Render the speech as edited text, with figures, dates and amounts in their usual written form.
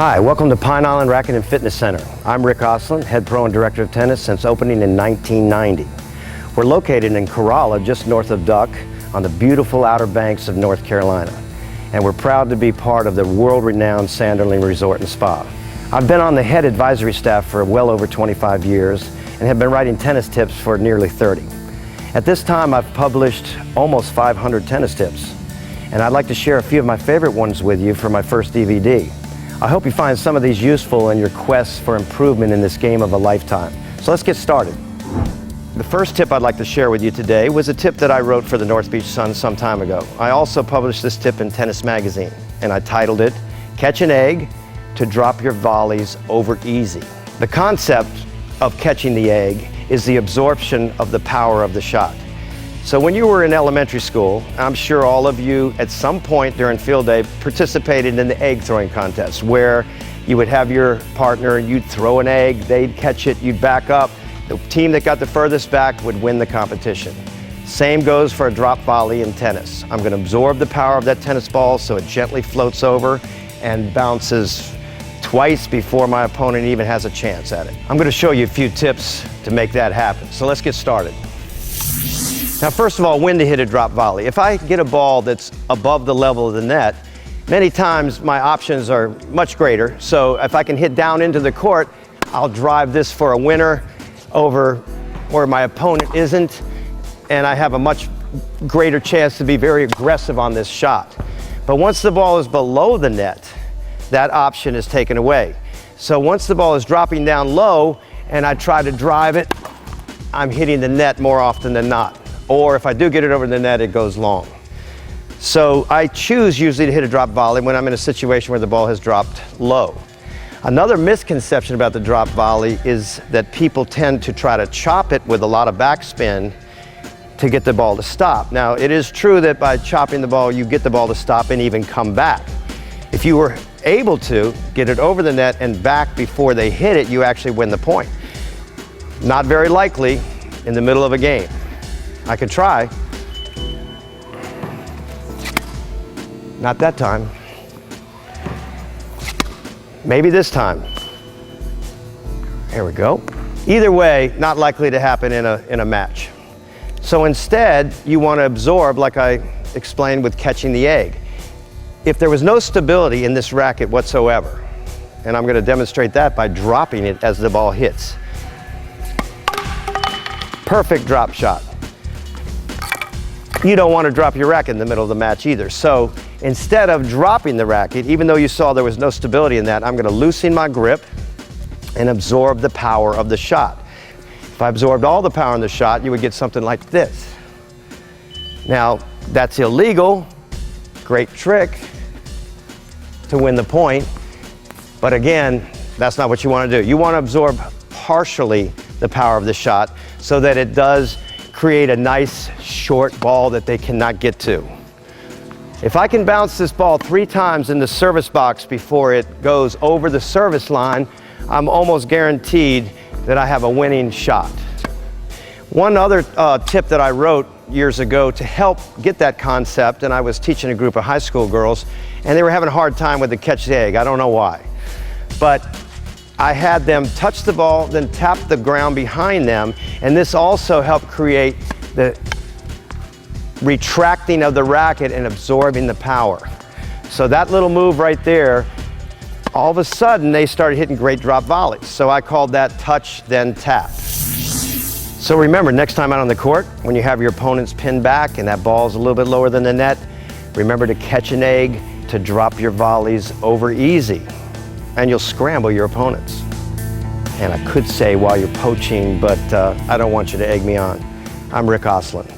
Hi, welcome to Pine Island Racket and Fitness Center. I'm Rick Ostlund, head pro and director of tennis since opening in 1990. We're located in Corolla, just north of Duck, on the beautiful Outer Banks of North Carolina. And we're proud to be part of the world-renowned Sanderling Resort and Spa. I've been on the head advisory staff for well over 25 years and have been writing tennis tips for nearly 30. At this time, I've published almost 500 tennis tips, and I'd like to share a few of my favorite ones with you for my first DVD. I hope you find some of these useful in your quest for improvement in this game of a lifetime. So let's get started. The first tip I'd like to share with you today was a tip that I wrote for the North Beach Sun some time ago. I also published this tip in Tennis Magazine, and I titled it, "Catch an egg to drop your volleys over easy." The concept of catching the egg is the absorption of the power of the shot. So when you were in elementary school, I'm sure all of you at some point during field day participated in the egg throwing contest, where you would have your partner, you'd throw an egg, they'd catch it, you'd back up. The team that got the furthest back would win the competition. Same goes for a drop volley in tennis. I'm going to absorb the power of that tennis ball so it gently floats over and bounces twice before my opponent even has a chance at it. I'm going to show you a few tips to make that happen. So let's get started. Now, first of all, when to hit a drop volley. If I get a ball that's above the level of the net, many times my options are much greater. So if I can hit down into the court, I'll drive this for a winner over where my opponent isn't, and I have a much greater chance to be very aggressive on this shot. But once the ball is below the net, that option is taken away. So once the ball is dropping down low and I try to drive it, I'm hitting the net more often than not. Or if I do get it over the net, it goes long. So I choose usually to hit a drop volley when I'm in a situation where the ball has dropped low. Another misconception about the drop volley is that people tend to try to chop it with a lot of backspin to get the ball to stop. Now, it is true that by chopping the ball, you get the ball to stop and even come back. If you were able to get it over the net and back before they hit it, you actually win the point. Not very likely in the middle of a game. I could try. Not that time. Maybe this time. Here we go. Either way, not likely to happen in a match. So instead, you want to absorb, like I explained with catching the egg. If there was no stability in this racket whatsoever, and I'm going to demonstrate that by dropping it as the ball hits. Perfect drop shot. You don't want to drop your racket in the middle of the match either. So instead of dropping the racket, even though you saw there was no stability in that, I'm going to loosen my grip and absorb the power of the shot. If I absorbed all the power in the shot, you would get something like this. Now, that's illegal. Great trick to win the point. But again, that's not what you want to do. You want to absorb partially the power of the shot so that it does create a nice short ball that they cannot get to. If I can bounce this ball 3 times in the service box before it goes over the service line, I'm almost guaranteed that I have a winning shot. One other tip that I wrote years ago to help get that concept, and I was teaching a group of high school girls, and they were having a hard time with the catch the egg. I don't know why. But I had them touch the ball, then tap the ground behind them, and this also helped create the retracting of the racket and absorbing the power. So that little move right there, all of a sudden they started hitting great drop volleys. So I called that touch, then tap. So remember, next time out on the court, when you have your opponents pinned back and that ball's a little bit lower than the net, remember to catch an egg to drop your volleys over easy. And you'll scramble your opponents. And I could say while you're poaching, but I don't want you to egg me on. I'm Rick Ostlund.